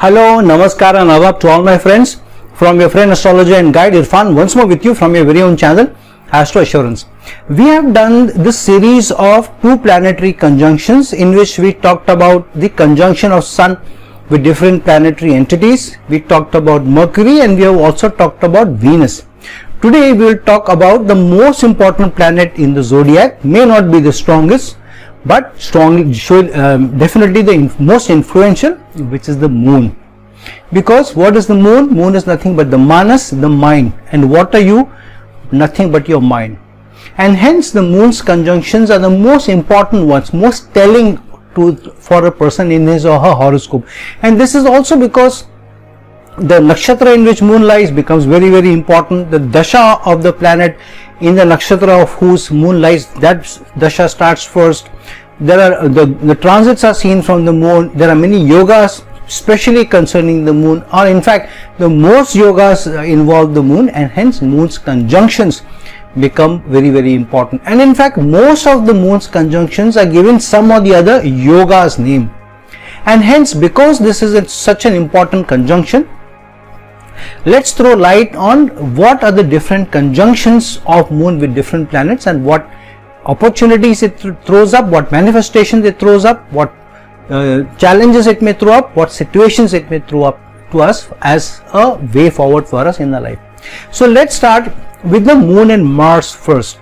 Hello, Namaskar and Adab to all my friends. From your friend astrologer and guide Irfan, once more with you from your very own channel, Astro Assurance. We have done this series of two planetary conjunctions in which we talked about the conjunction of Sun with different planetary entities. We talked about Mercury and we have also talked about Venus. Today we will talk about the most important planet in the zodiac. May not be the strongest, but definitely the most influential, which is the Moon. Because what is the Moon? Moon is nothing but the manas, the mind. And what are you? Nothing but your mind. And hence the Moon's conjunctions are the most important ones, most telling for a person in his or her horoscope. And this is also because the nakshatra in which Moon lies becomes very, very important. The dasha of the planet in the nakshatra of whose Moon lies, that dasha starts first. There are the transits are seen from the Moon. There are many yogas especially concerning the Moon, or in fact the most yogas involve the Moon, and hence Moon's conjunctions become very, very important. And in fact most of the Moon's conjunctions are given some or the other yoga's name, and hence because this is such an important conjunction, let's throw light on what are the different conjunctions of Moon with different planets and what opportunities it throws up, what manifestations it throws up, what challenges it may throw up, what situations it may throw up to us as a way forward for us in our life. So let's start with the Moon and Mars first.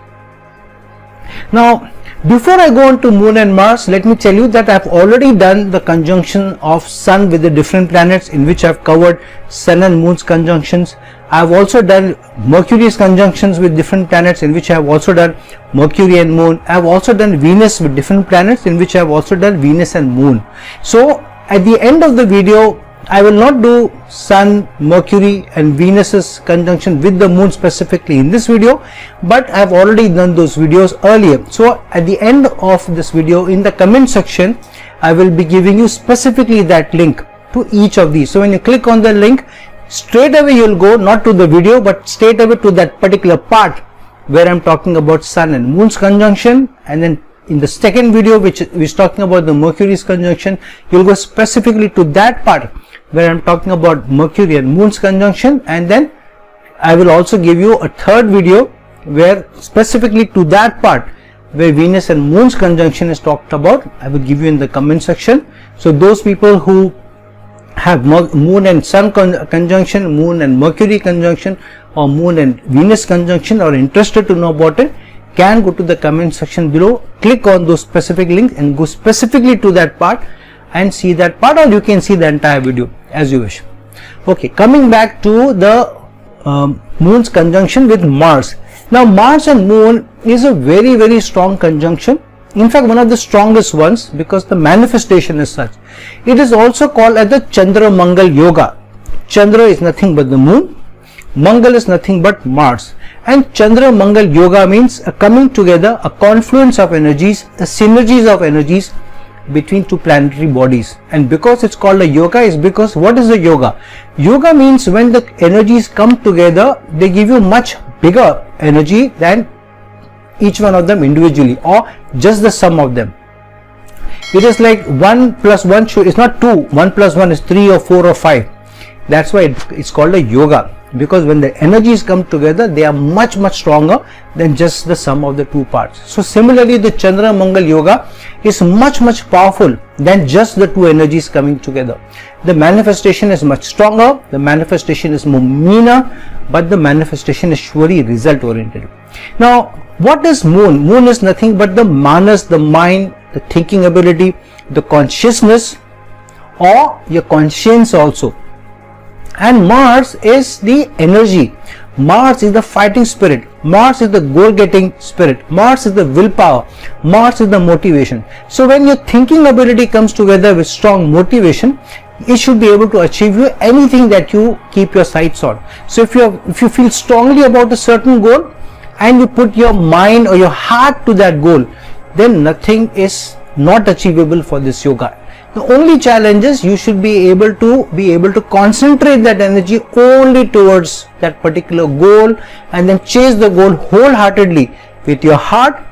Now before I go on to Moon and Mars, let me tell you that I have already done the conjunction of Sun with the different planets, in which I have covered Sun and Moon's conjunctions. I have also done Mercury's conjunctions with different planets, in which I have also done Mercury and Moon. I have also done Venus with different planets, in which I have also done Venus and Moon. So at the end of the video, I will not do Sun, Mercury and Venus's conjunction with the Moon specifically in this video, but I have already done those videos earlier. So at the end of this video, in the comment section, I will be giving you specifically that link to each of these. So when you click on the link, straight away you will go not to the video but straight away to that particular part where I am talking about Sun and Moon's conjunction, and then in the second video which is talking about the Mercury's conjunction, you will go specifically to that part where I am talking about Mercury and Moon's conjunction, and then I will also give you a third video where specifically to that part where Venus and Moon's conjunction is talked about, I will give you in the comment section. So those people who have Moon and Sun conjunction, Moon and Mercury conjunction, or Moon and Venus conjunction, are interested to know about it, can go to the comment section below, click on those specific links and go specifically to that part and see that part, or you can see the entire video as you wish. Okay, coming back to the Moon's conjunction with Mars. Now Mars and Moon is a very, very strong conjunction. In fact, one of the strongest ones, because the manifestation is such. It is also called as the Chandra Mangal Yoga. Chandra is nothing but the Moon, Mangal is nothing but Mars, and Chandra Mangal Yoga means a coming together, a confluence of energies, a synergies of energies between two planetary bodies. And because it's called a yoga is because what is a yoga? Yoga means when the energies come together, they give you much bigger energy than each one of them individually or just the sum of them. It is like 1 plus 1 is not 2, 1 plus 1 is 3 or 4 or 5. That's why it's called a yoga, because when the energies come together, they are much, much stronger than just the sum of the two parts. So similarly, the Chandra Mangal Yoga is much, much powerful than just the two energies coming together. The manifestation is much stronger, the manifestation is more meaner, but the manifestation is surely result oriented. Now what is Moon? Moon is nothing but the manas, the mind, the thinking ability, the consciousness, or your conscience also. And Mars is the energy. Mars is the fighting spirit. Mars is the goal-getting spirit. Mars is the willpower. Mars is the motivation. So when your thinking ability comes together with strong motivation, it should be able to achieve you anything that you keep your sights on. So if you feel strongly about a certain goal and you put your mind or your heart to that goal, then nothing is not achievable for this yoga. The only challenge is you should be able to concentrate that energy only towards that particular goal and then chase the goal wholeheartedly with your heart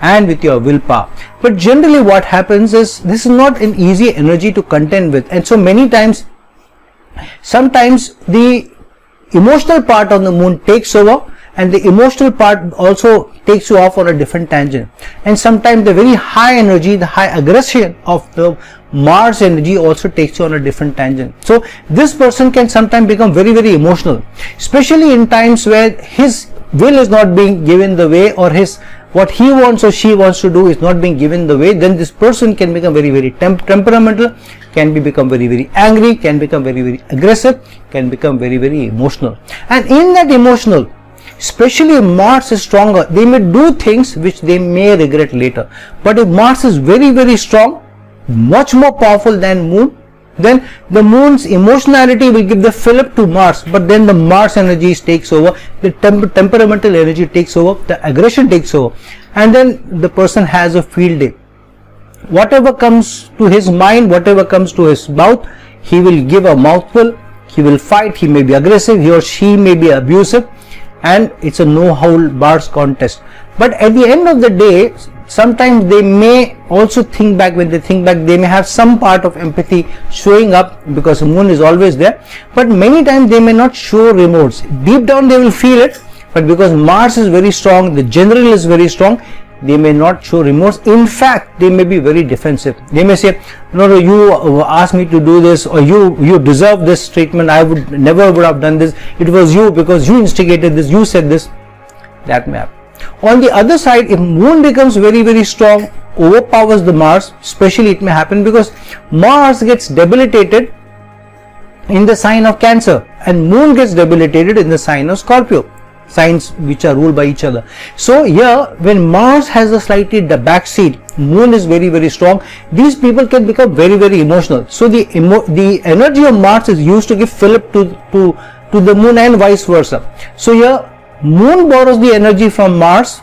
and with your willpower. But generally what happens is this is not an easy energy to contend with, and so many times Sometimes the emotional part of the moon takes over, and the emotional part also takes you off on a different tangent. And sometimes the very high energy, the high aggression of the Mars energy also takes you on a different tangent. So this person can sometimes become very, very emotional, especially in times where his will is not being given the way, or his what he wants or she wants to do is not being given the way. Then this person can become very, very temperamental, can become very, very angry, can become very, very aggressive, can become very, very emotional. And in that emotional, especially if Mars is stronger, they may do things which they may regret later. But if Mars is very, very strong, much more powerful than Moon, then the Moon's emotionality will give the fillip to Mars, but then the Mars energy takes over, the temperamental energy takes over, the aggression takes over, and then the person has a field day. Whatever comes to his mind, whatever comes to his mouth, he will give a mouthful, he will fight, he may be aggressive, he or she may be abusive, and it's a no-hold-bars contest. But at the end of the day, sometimes they may also think back. When they think back, they may have some part of empathy showing up, because the Moon is always there, but many times they may not show remorse. Deep down they will feel it, but because Mars is very strong, the general is very strong, they may not show remorse. In fact, they may be very defensive. They may say, no, you asked me to do this, or you deserve this treatment, I would never have done this, it was you, because you instigated this, you said this. That may happen. On the other side, if Moon becomes very, very strong, overpowers the Mars, especially it may happen because Mars gets debilitated in the sign of Cancer and Moon gets debilitated in the sign of Scorpio, signs which are ruled by each other. So here, when Mars has a slightly the back seat, Moon is very, very strong, these people can become very, very emotional. So the energy of Mars is used to give fillip to the Moon and vice versa. So here, Moon borrows the energy from Mars,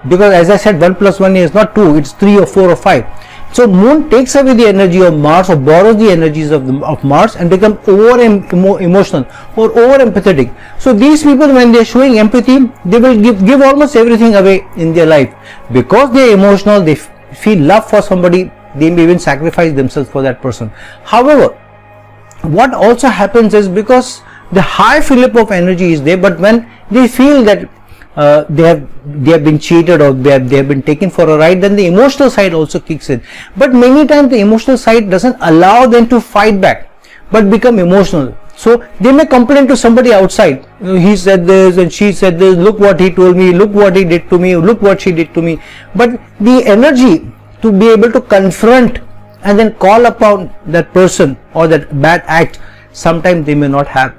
because as I said, 1 plus 1 is not 2, it's 3 or 4 or 5. So Moon takes away the energy of Mars, or borrows the energies of Mars, and become emotional or over empathetic. So these people, when they are showing empathy, they will give almost everything away in their life. Because they are emotional, they feel love for somebody, they may even sacrifice themselves for that person. However, what also happens is, because the high fillip of energy is there, but when they feel that they have been cheated, or they have been taken for a ride, then the emotional side also kicks in. But many times the emotional side doesn't allow them to fight back, but become emotional. So they may complain to somebody outside, he said this and she said this, look what he told me, look what he did to me, look what she did to me. But the energy to be able to confront and then call upon that person or that bad act, sometimes they may not have.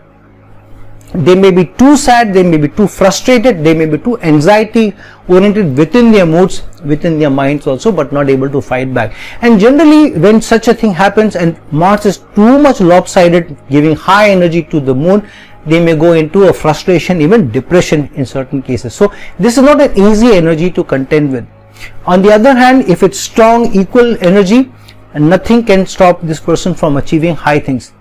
They may be too sad, they may be too frustrated, they may be too anxiety oriented within their moods, within their minds also, but not able to fight back. And generally, when such a thing happens and Mars is too much lopsided, giving high energy to the Moon, they may go into a frustration, even depression in certain cases. So this is not an easy energy to contend with. On the other hand, if it's strong, equal energy, nothing can stop this person from achieving high things.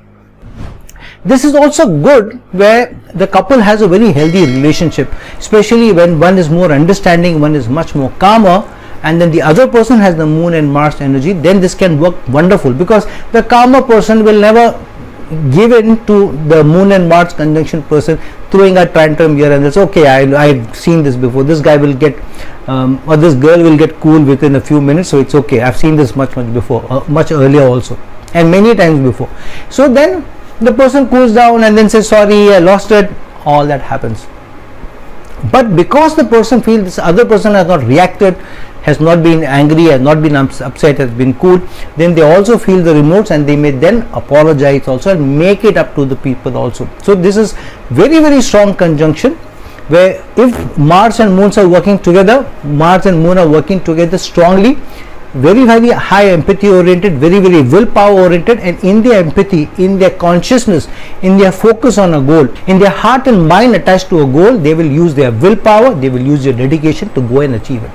This is also good where the couple has a very healthy relationship, especially when one is more understanding, one is much more calmer, and then the other person has the Moon and Mars energy. Then this can work wonderful, because the calmer person will never give in to the Moon and Mars conjunction person throwing a tantrum here and there. Okay, I've seen this before, this guy will get or this girl will get cool within a few minutes, so it's okay, I've seen this much before, much earlier also, and many times before. So then the person cools down and then says, sorry, I lost it. All that happens. But because the person feels this other person has not reacted, has not been angry, has not been upset, has been cool, then they also feel the remorse, and they may then apologize also and make it up to the people also. So this is very, very strong conjunction, where if Mars and Moon are working together, Mars and Moon are working together strongly, very, very high empathy oriented, very, very willpower oriented, and in their empathy, in their consciousness, in their focus on a goal, in their heart and mind attached to a goal, they will use their willpower, they will use their dedication to go and achieve it.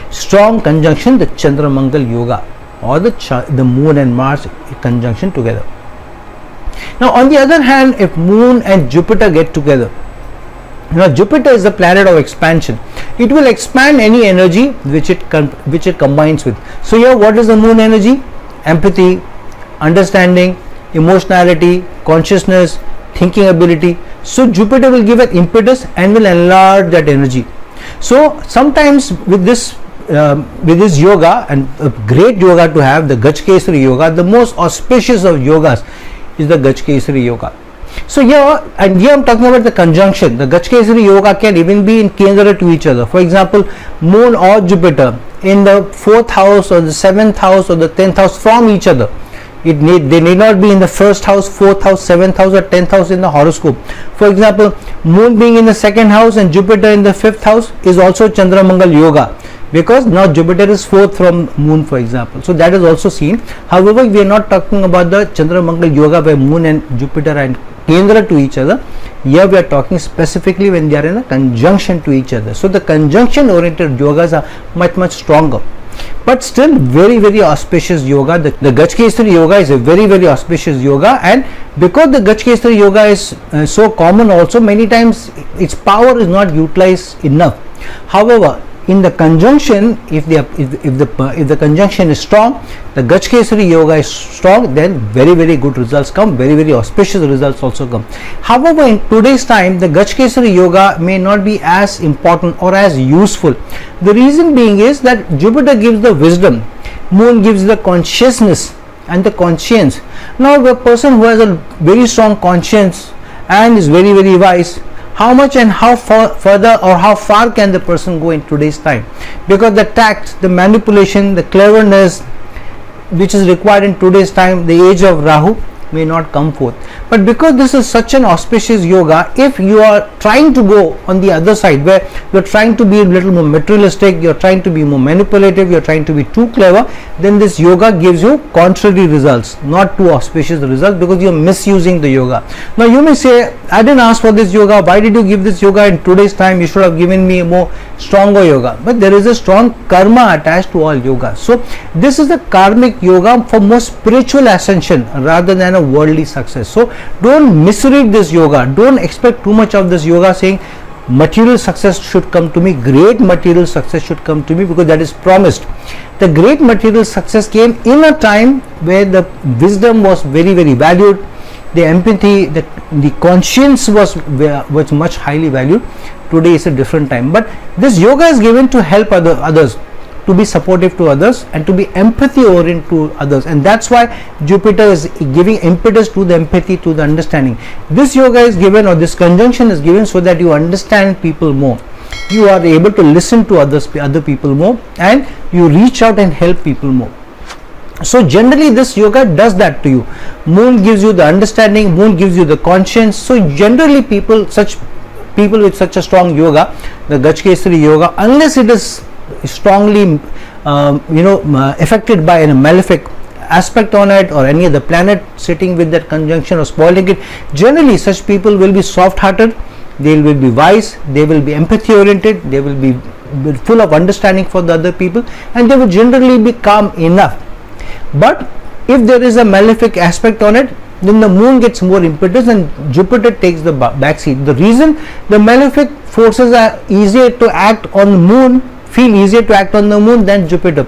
Strong conjunction, the Chandra Mangal Yoga, or the Moon and Mars conjunction together. Now on the other hand, if Moon and Jupiter get together, now Jupiter is the planet of expansion. It will expand any energy which it combines with. So here, what is the Moon energy? Empathy, understanding, emotionality, consciousness, thinking ability. So Jupiter will give an impetus and will enlarge that energy. So sometimes with this yoga, and a great yoga to have, the Gajkesari yoga, the most auspicious of yogas is the Gajkesari yoga. So here I'm talking about the conjunction. The Gajkesari yoga can even be in Kendra to each other. For example, Moon or Jupiter in the 4th house or the 7th house or the 10th house from each other. They need not be in the 1st house, 4th house, 7th house or 10th house in the horoscope. For example, Moon being in the 2nd house and Jupiter in the 5th house is also Chandra Mangal yoga, because now Jupiter is 4th from Moon, for example. So that is also seen. However, we are not talking about the Chandra Mangal yoga where Moon and Jupiter are in Kendra to each other. Here we are talking specifically when they are in a conjunction to each other. So the conjunction oriented yogas are much stronger, but still very auspicious yoga. The Gajkesari yoga is a very auspicious yoga, and because the Gajkesari yoga is so common, also many times its power is not utilized enough. However, in the conjunction, if the conjunction is strong, the Gajkesari yoga is strong, then very good results come, very auspicious results also come. However, in today's time, the Gajkesari yoga may not be as important or as useful. The reason being is that Jupiter gives the wisdom, Moon gives the consciousness and the conscience. Now a person who has a very strong conscience and is very wise, how much and how further or how far can the person go in today's time? Because the tact, the manipulation, the cleverness which is required in today's time, the age of Rahu, may not come forth. But because this is such an auspicious yoga, if you are trying to go on the other side where you are trying to be a little more materialistic, you are trying to be more manipulative, you are trying to be too clever, then this yoga gives you contrary results, not too auspicious results, because you are misusing the yoga. Now you may say, I didn't ask for this yoga, why did you give this yoga in today's time? You should have given me a more stronger yoga. But there is a strong karma attached to all yoga. So this is the karmic yoga for more spiritual ascension rather than a worldly success. So don't misread this yoga, don't expect too much of this yoga saying material success should come to me, great material success should come to me, because that is promised. The great material success came in a time where the wisdom was very valued, the empathy, the conscience was much highly valued. Today is a different time, but this yoga is given to help others, to be supportive to others and to be empathy oriented to others, and that's why Jupiter is giving impetus to the empathy, to the understanding. This yoga is given, or this conjunction is given, so that you understand people more, you are able to listen to other people more, and you reach out and help people more. So generally this yoga does that to you. Moon gives you the understanding, Moon gives you the conscience. So generally such people with such a strong yoga, the Gajkesari yoga, unless it is strongly affected by a malefic aspect on it or any other planet sitting with that conjunction or spoiling it, generally such people will be soft hearted, they will be wise, they will be empathy oriented, they will be full of understanding for the other people, and they will generally be calm enough. But if there is a malefic aspect on it, then the Moon gets more impetus and Jupiter takes the back seat. The reason the malefic forces are easier to act on the Moon, feel easier to act on the Moon than Jupiter.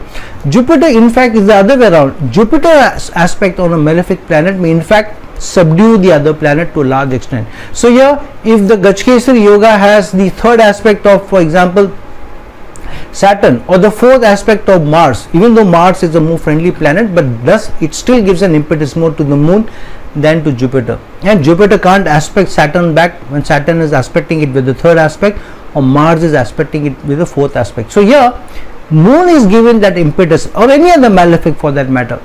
Jupiter in fact is the other way around. Jupiter aspect on a malefic planet may in fact subdue the other planet to a large extent. So here, if the Gajkesari yoga has the third aspect of, for example, Saturn, or the fourth aspect of Mars, even though Mars is a more friendly planet, but thus it still gives an impetus more to the Moon than to Jupiter, and Jupiter can't aspect Saturn back when Saturn is aspecting it with the third aspect, or Mars is aspecting it with the fourth aspect. So here Moon is given that impetus, or any other malefic for that matter,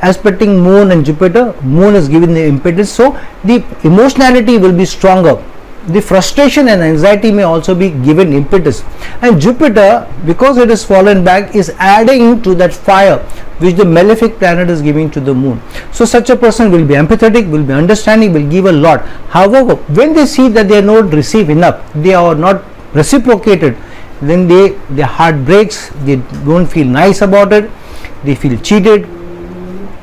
aspecting Moon and Jupiter, Moon is given the impetus, so the emotionality will be stronger, the frustration and anxiety may also be given impetus, and Jupiter, because it is fallen back, is adding to that fire which the malefic planet is giving to the Moon. So such a person will be empathetic, will be understanding, will give a lot. However, when they see that they are not received enough, they are not reciprocated, then their heart breaks, they don't feel nice about it, they feel cheated,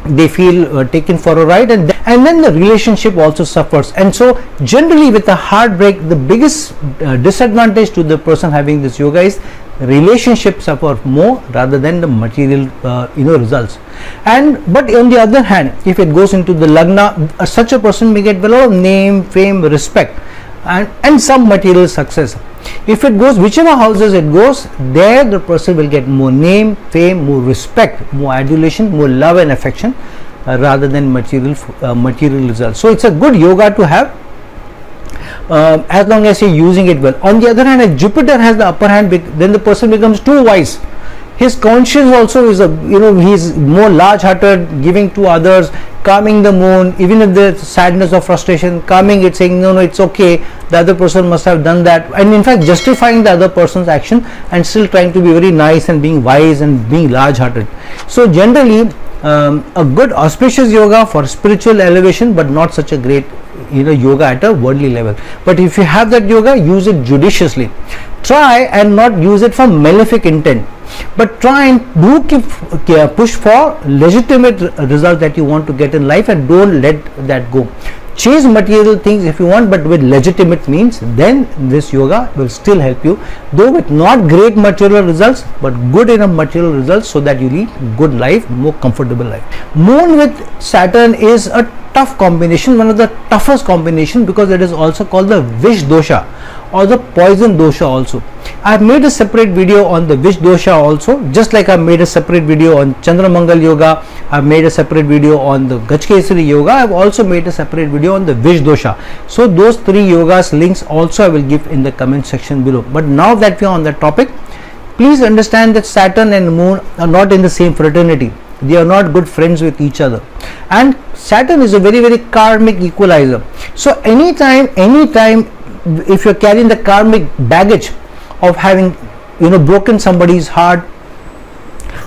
they feel taken for a ride, and then the relationship also suffers. And so generally with a heartbreak, the biggest disadvantage to the person having this yoga is relationships suffer more rather than the material results. But on the other hand, if it goes into the lagna, such a person may get a lot of name, fame, respect, and some material success. If it goes, whichever houses it goes, there the person will get more name, fame, more respect, more adulation, more love and affection, rather than material results. So it's a good yoga to have, as long as you're using it well. On the other hand, if Jupiter has the upper hand, then the person becomes too wise. His conscience also is he's more large-hearted, giving to others, calming the moon, even if there's sadness or frustration, calming it, saying no, it's okay, the other person must have done that, and in fact justifying the other person's action and still trying to be very nice and being wise and being large-hearted. So generally a good auspicious yoga for spiritual elevation, but not such a great yoga at a worldly level. But if you have that yoga, use it judiciously. Try and not use it for malefic intent, but try and push for legitimate results that you want to get in life, and don't let that go. Chase material things if you want, but with legitimate means, then this yoga will still help you, though with not great material results, but good enough material results so that you lead good life, more comfortable life. Moon with Saturn is a tough combination, one of the toughest combination, because it is also called the Vish dosha or the poison dosha also. I have made a separate video on the Vish dosha also, just like I have made a separate video on Chandramangal yoga, I have made a separate video on the Gajkesari yoga, I have also made a separate video on the Vish dosha. So those three yogas links also I will give in the comment section below. But now that we are on that topic, please understand that Saturn and Moon are not in the same fraternity. They are not good friends with each other, and Saturn is a very, very karmic equalizer. So anytime if you're carrying the karmic baggage of having broken somebody's heart,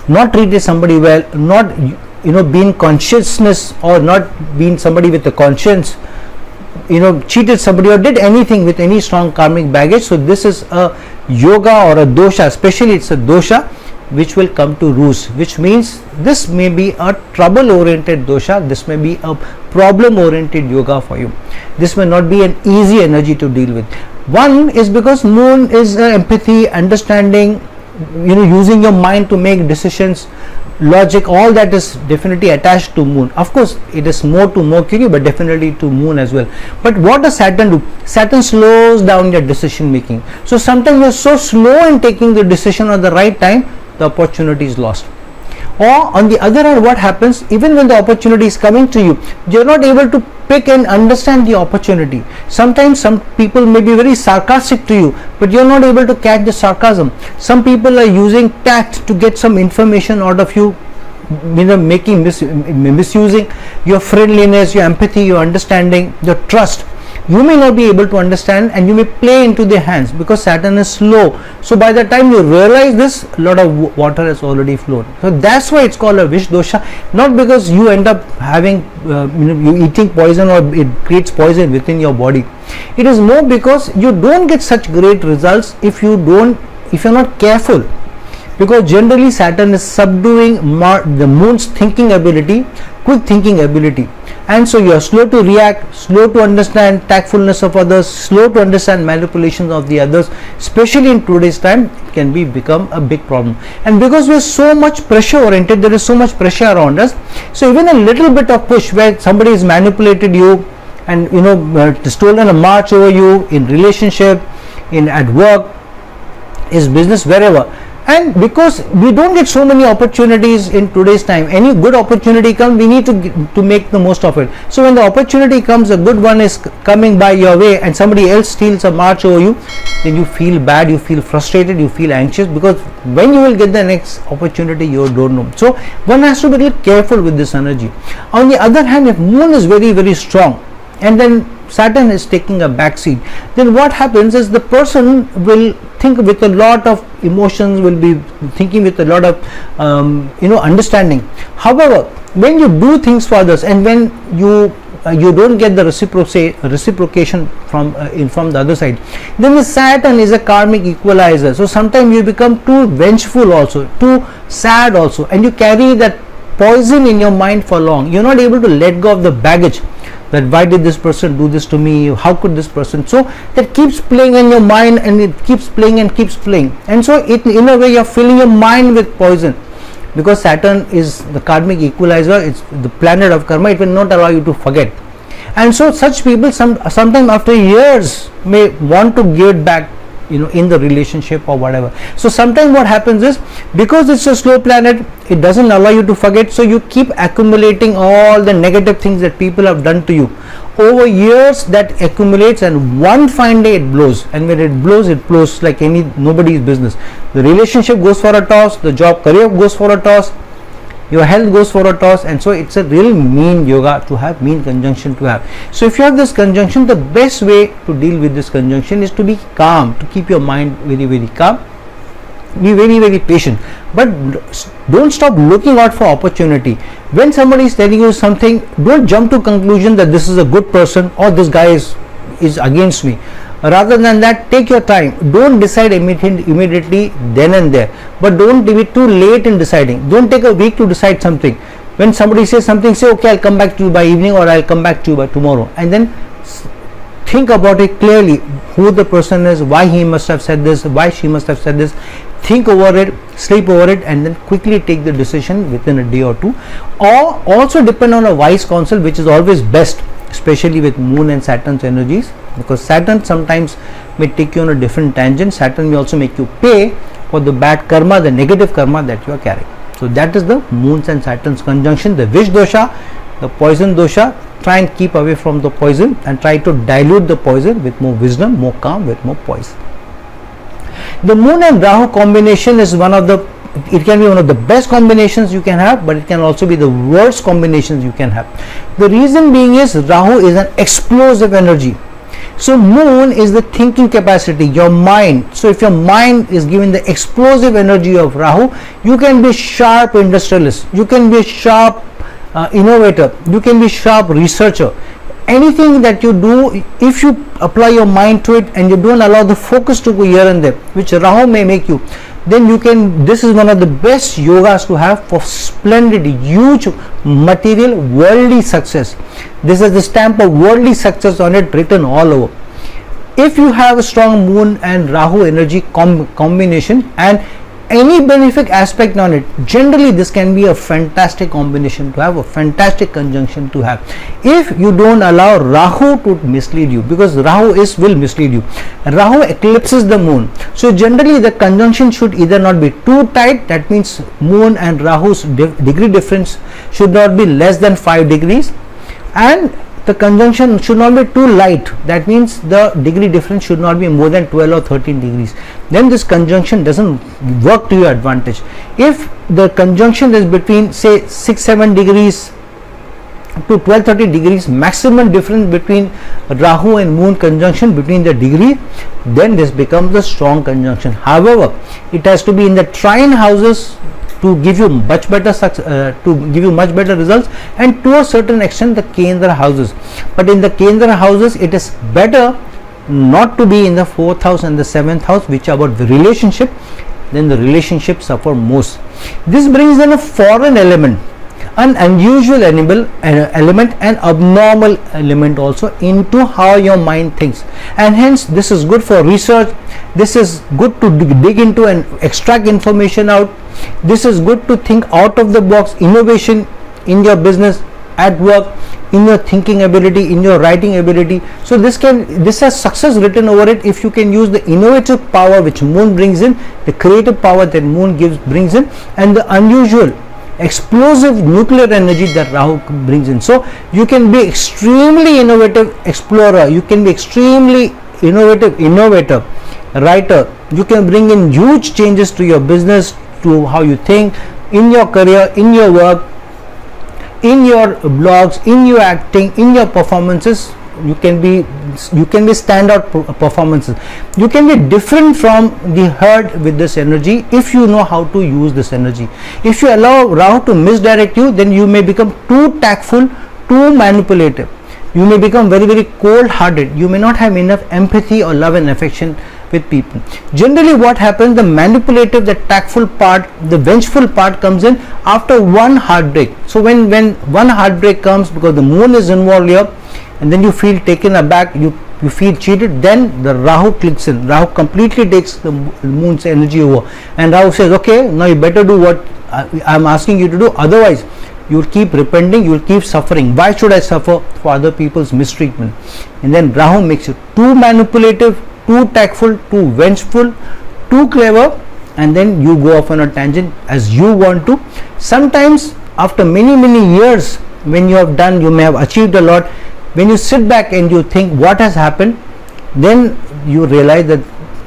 not treated somebody well, not being consciousness, or not being somebody with a conscience, cheated somebody or did anything with any strong karmic baggage, so this is a yoga or a dosha, especially it's a dosha which will come to roost, which means this may be a trouble oriented dosha, this may be a problem oriented yoga for you, this may not be an easy energy to deal with. One is because Moon is empathy, understanding, using your mind to make decisions, logic, all that is definitely attached to Moon. Of course it is more to Mercury, but definitely to Moon as well. But what does Saturn do? Saturn slows down your decision making. So sometimes you are so slow in taking the decision at the right time, the opportunity is lost. Or on the other hand, what happens, even when the opportunity is coming to you, you are not able to pick and understand the opportunity. Sometimes some people may be very sarcastic to you, but you are not able to catch the sarcasm. Some people are using tact to get some information out of you, misusing your friendliness, your empathy, your understanding, your trust. You may not be able to understand, and you may play into their hands because Saturn is slow. So by the time you realize this, a lot of water has already flowed. So that's why it's called a Vish dosha, not because you end up having you eating poison or it creates poison within your body. It is more because you don't get such great results if you're not careful, because generally Saturn is subduing the Moon's thinking ability, quick thinking ability. And so you are slow to react, slow to understand tactfulness of others, slow to understand manipulations of the others, especially in today's time, it can become a big problem. And because we are so much pressure oriented, there is so much pressure around us, so even a little bit of push where somebody has manipulated you and stolen a march over you in relationship, at work, is business, wherever. And because we don't get so many opportunities in today's time, any good opportunity comes, we need to make the most of it. So when the opportunity comes, a good one is coming by your way, and somebody else steals a march over you, then you feel bad, you feel frustrated, you feel anxious, because when you will get the next opportunity, you don't know. So one has to be really careful with this energy. On the other hand, if Moon is very, very strong, and then Saturn is taking a back seat, then what happens is the person will think with a lot of emotions, will be thinking with a lot of understanding. However, when you do things for others, and when you don't get the reciprocation from the other side, then the Saturn is a karmic equalizer. So sometimes you become too vengeful also, too sad also, and you carry that poison in your mind for long. You're not able to let go of the baggage, that why did this person do this to me, how could this person, so that keeps playing in your mind, and it keeps playing and keeps playing, and so in a way you're filling your mind with poison, because Saturn is the karmic equalizer, it's the planet of karma, it will not allow you to forget. And so such people sometime after years may want to give it back, in the relationship or whatever. So sometimes what happens is, because it's a slow planet, it doesn't allow you to forget, so you keep accumulating all the negative things that people have done to you over years. That accumulates, and one fine day it blows, and when it blows like nobody's business. The relationship goes for a toss, the job career goes for a toss, your health goes for a toss, and so it's a real mean yoga to have, mean conjunction to have. So if you have this conjunction, the best way to deal with this conjunction is to be calm, to keep your mind very, very calm, be very, very patient, but don't stop looking out for opportunity. When somebody is telling you something, don't jump to conclusion that this is a good person or this guy is against me. Rather than that, take your time. Don't decide immediately then and there, but don't be too late in deciding. Don't take a week to decide something. When somebody says something, say, okay, I'll come back to you by evening, or I'll come back to you by tomorrow, and then think about it clearly, who the person is, why he must have said this, why she must have said this. Think over it, sleep over it, and then quickly take the decision within a day or two. Or also depend on a wise counsel, which is always best, especially with Moon and Saturn's energies, because Saturn sometimes may take you on a different tangent. Saturn may also make you pay for the bad karma, the negative karma that you are carrying. So that is the Moon's and Saturn's conjunction, the Vish dosha, the poison dosha. Try and keep away from the poison, and try to dilute the poison with more wisdom, more calm, with more poise. The Moon and Rahu combination is it can be one of the best combinations you can have, but it can also be the worst combinations you can have. The reason being is, Rahu is an explosive energy. So Moon is the thinking capacity, your mind. So if your mind is given the explosive energy of Rahu, you can be a sharp industrialist, you can be a sharp innovator, you can be a sharp researcher. Anything that you do, if you apply your mind to it and you don't allow the focus to go here and there, which Rahu may make you, then you can, this is one of the best yogas to have for splendid, huge material, worldly success. This is the stamp of worldly success on it, written all over. If you have a strong Moon and Rahu energy combination and any benefic aspect on it, generally this can be a fantastic combination to have, a fantastic conjunction to have, if you don't allow Rahu to mislead you, because Rahu will mislead you. Rahu eclipses the Moon, so generally the conjunction should either not be too tight, that means Moon and Rahu's degree difference should not be less than 5 degrees, and the conjunction should not be too light, that means the degree difference should not be more than 12 or 13 degrees. Then this conjunction doesn't work to your advantage. If the conjunction is between, say, 6-7 degrees to 12-13 degrees, maximum difference between Rahu and Moon conjunction between the degree, then this becomes a strong conjunction. However, it has to be in the trine houses to give you much better results, and to a certain extent the Kendra houses. But in the Kendra houses, it is better not to be in the 4th house and the 7th house, which are about the relationship. Then the relationship suffer most. This brings in a foreign element, an unusual element, an abnormal element also into how your mind thinks, and hence this is good for research. This is good to dig into and extract information out. This is good to think out of the box, innovation in your business, at work, in your thinking ability, in your writing ability. So this has success written over it if you can use the innovative power which Moon brings in, the creative power that Moon brings in, and the unusual explosive nuclear energy that Rahu brings in. So you can be extremely innovative explorer, you can be extremely innovative innovator, writer. You can bring in huge changes to your business, to how you think, in your career, in your work, in your blogs, in your acting, in your performances. You can be standout performances. You can be different from the herd with this energy if you know how to use this energy. If you allow Rahu to misdirect you, then you may become too tactful, too manipulative. You may become very, very cold-hearted. You may not have enough empathy or love and affection with people. Generally what happens, the manipulative, the tactful part, the vengeful part comes in after one heartbreak. So when one heartbreak comes, because the Moon is involved here, and then you feel taken aback, you feel cheated, then the Rahu clicks in. Rahu completely takes the moon's energy over, and Rahu says, okay, now you better do what I am asking you to do, otherwise you will keep repenting, you will keep suffering. Why should I suffer for other people's mistreatment? And then Rahu makes you too manipulative, too tactful, too vengeful, too clever, and then you go off on a tangent as you want to. Sometimes after many years, when you have done, you may have achieved a lot, when you sit back and you think what has happened, then you realize that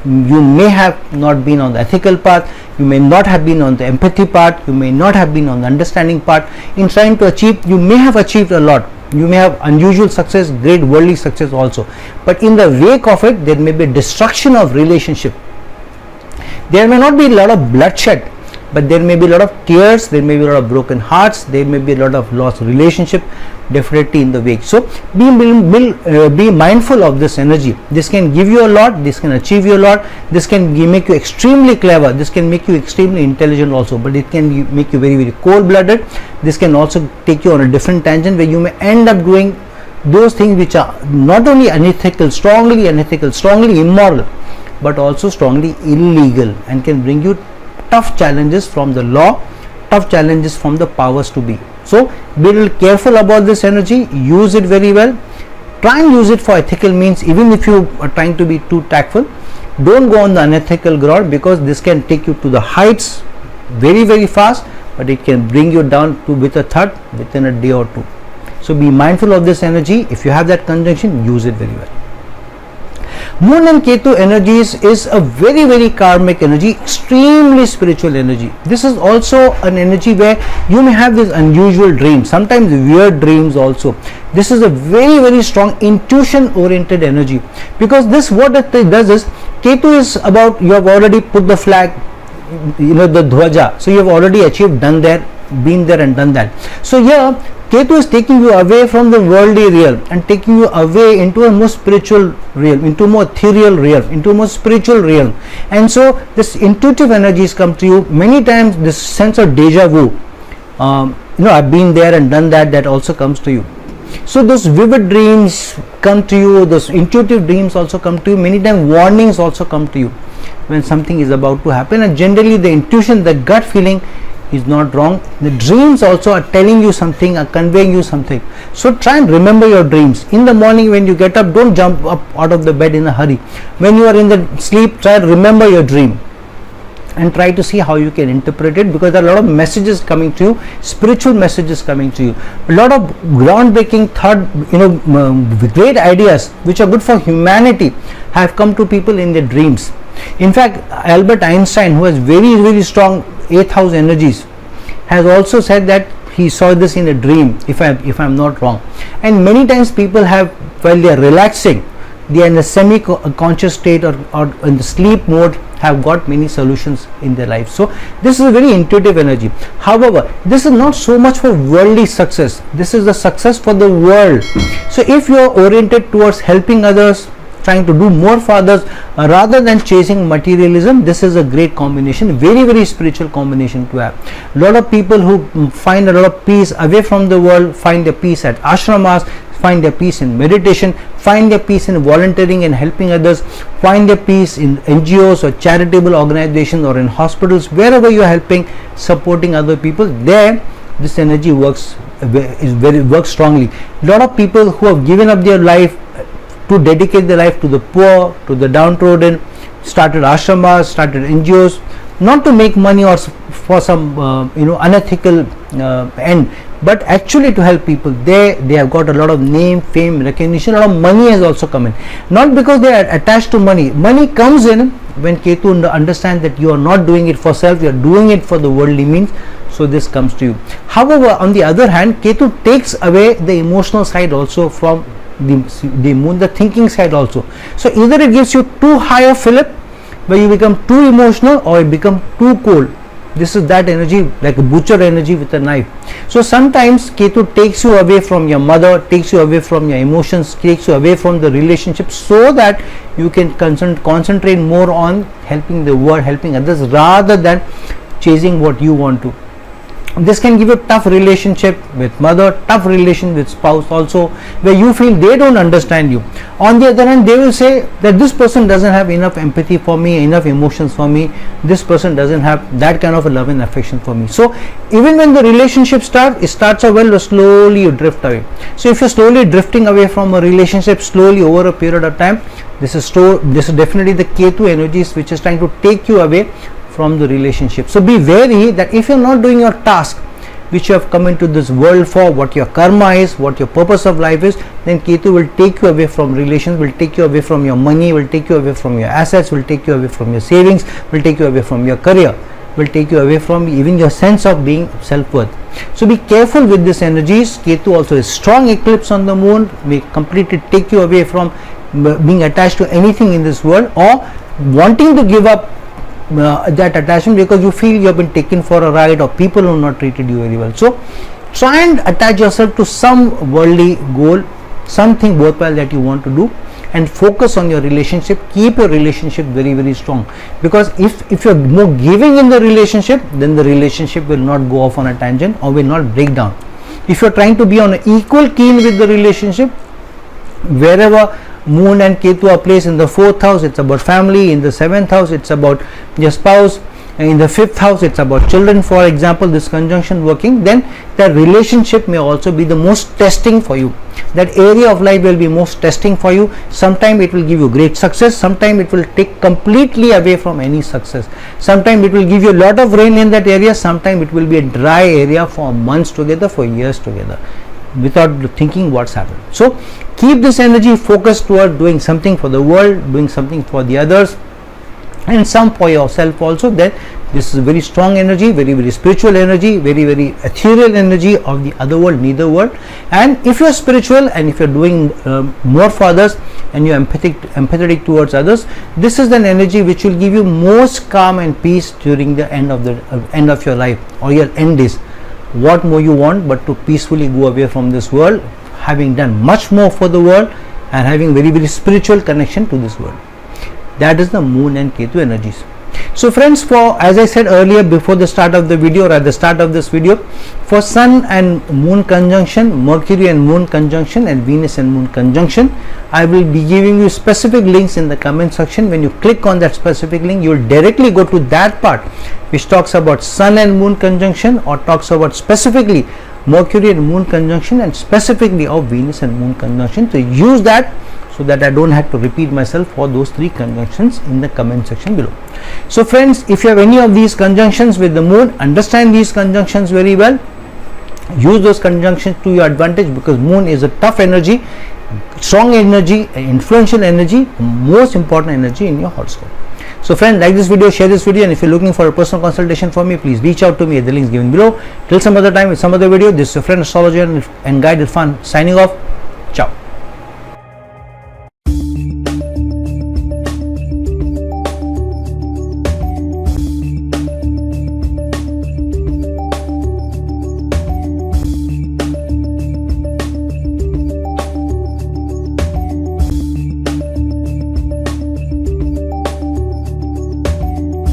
you may have not been on the ethical path, you may not have been on the empathy part, you may not have been on the understanding part. In trying to achieve, you may have achieved a lot, you may have unusual success, great worldly success also, but in the wake of it, there may be destruction of relationship. There may not be a lot of bloodshed, but there may be a lot of tears, there may be a lot of broken hearts, there may be a lot of lost relationship definitely in the wake. So be mindful of this energy. This can give you a lot, this can achieve you a lot, this can make you extremely clever, this can make you extremely intelligent also, but it can make you very cold-blooded. This can also take you on a different tangent where you may end up doing those things which are not only unethical, strongly immoral, but also strongly illegal, and can bring you tough challenges from the law, tough challenges from the powers to be. So be a little careful about this energy, use it very well, try and use it for ethical means. Even if you are trying to be too tactful, don't go on the unethical ground, because this can take you to the heights very fast, but it can bring you down to with a thud within a day or two. So be mindful of this energy. If you have that conjunction, use it very well. Moon and Ketu energies is a very karmic energy, extremely spiritual energy. This is also an energy where you may have this unusual dreams, sometimes weird dreams also. This is a very strong intuition oriented energy, because this, what it does is, Ketu is about, you have already put the flag, the dhwaja, so you have already achieved, been there and done that. So here Ketu is taking you away from the worldly realm and taking you away into a more spiritual realm, into more ethereal realm, into a more spiritual realm. And so this intuitive energies come to you many times. This sense of deja vu, I've been there and done that, that also comes to you. So those vivid dreams come to you, those intuitive dreams also come to you. Many times warnings also come to you when something is about to happen, and generally the intuition, the gut feeling is not wrong. The dreams also are telling you something, are conveying you something. So try and remember your dreams. In the morning when you get up, don't jump up out of the bed in a hurry. When you are in the sleep, try and remember your dream and try to see how you can interpret it, because there are a lot of messages coming to you, spiritual messages coming to you, a lot of groundbreaking great ideas which are good for humanity have come to people in their dreams. In fact, Albert Einstein, who has very strong 8th house energies, has also said that he saw this in a dream, if I'm not wrong. And many times people have, while they are relaxing, they are in a semi-conscious state or in the sleep mode, have got many solutions in their life. So this is a very intuitive energy. However, this is not so much for worldly success, this is the success for the world. So if you are oriented towards helping others, trying to do more for others rather than chasing materialism, this is a great combination, very spiritual combination to have. A lot of people who find a lot of peace away from the world find their peace at ashramas, find their peace in meditation, find their peace in volunteering and helping others, find their peace in NGOs or charitable organizations or in hospitals. Wherever you are helping, supporting other people, there this energy works strongly. A lot of people who have given up their life to dedicate their life to the poor, to the downtrodden, started ashramas, started NGOs, not to make money or for some unethical end, but actually to help people. They have got a lot of name, fame, recognition. A lot of money has also come in, not because they are attached to money. Money comes in when Ketu understands that you are not doing it for self, you are doing it for the worldly means. So this comes to you. However, on the other hand, Ketu takes away the emotional side also from the moon, the thinking side also. So either it gives you too high a fillip where you become too emotional, or you become too cold. This is that energy, like a butcher energy with a knife. So sometimes Ketu takes you away from your mother, takes you away from your emotions, takes you away from the relationship, so that you can concentrate more on helping the world, helping others, rather than chasing what you want to. This can give you tough relationship with mother, tough relation with spouse also, where you feel they don't understand you. On the other hand, they will say that this person doesn't have enough empathy for me, enough emotions for me, this person doesn't have that kind of a love and affection for me. So even when the relationship starts, it starts well, but slowly you drift away. So if you're slowly drifting away from a relationship slowly over a period of time, this is definitely the Ketu energies which is trying to take you away from the relationship. So be wary that if you're not doing your task which you have come into this world for, what your karma is, what your purpose of life is, then Ketu will take you away from relations, will take you away from your money, will take you away from your assets, will take you away from your savings, will take you away from your career, will take you away from even your sense of being self-worth. So be careful with these energies. Ketu also is strong eclipse on the moon, may completely take you away from being attached to anything in this world, or wanting to give up that attachment because you feel you have been taken for a ride, or people who have not treated you very well. So try and attach yourself to some worldly goal, something worthwhile that you want to do, and focus on your relationship. Keep your relationship very, very strong, because if you're more giving in the relationship, then the relationship will not go off on a tangent or will not break down. If you're trying to be on an equal keel with the relationship, wherever Moon and Ketu are placed, in the 4th house it's about family, in the 7th house it's about your spouse, and in the 5th house it's about children, for example, this conjunction working, then that relationship may also be the most testing for you. That area of life will be most testing for you. Sometime it will give you great success, sometime it will take completely away from any success, sometime it will give you a lot of rain in that area, sometime it will be a dry area for months together, for years together, without thinking what's happened. So keep this energy focused toward doing something for the world, doing something for the others, and some for yourself also. Then this is very strong energy, very, very spiritual energy, very, very ethereal energy of the other world, neither world. And if you are spiritual and if you are doing more for others and you are empathetic towards others, this is an energy which will give you most calm and peace during the end of your life or your end days. What more you want but to peacefully go away from this world, having done much more for the world and having very, very spiritual connection to this world. That is the Moon and Ketu energies. So friends, for, as I said earlier before the start of the video, or at the start of this video, for Sun and Moon conjunction, Mercury and Moon conjunction, and Venus and Moon conjunction, I will be giving you specific links in the comment section. When you click on that specific link, you will directly go to that part which talks about Sun and Moon conjunction, or talks about specifically Mercury and Moon conjunction, and specifically of Venus and Moon conjunction. So use that so that I don't have to repeat myself for those 3 conjunctions in the comment section below. So friends, if you have any of these conjunctions with the Moon, understand these conjunctions very well. Use those conjunctions to your advantage, because Moon is a tough energy, strong energy, influential energy, most important energy in your horoscope. So friends, like this video, share this video, and if you're looking for a personal consultation for me, please reach out to me at the links given below. Till some other time with some other video, this is your friend astrologer and guide Irfan signing off.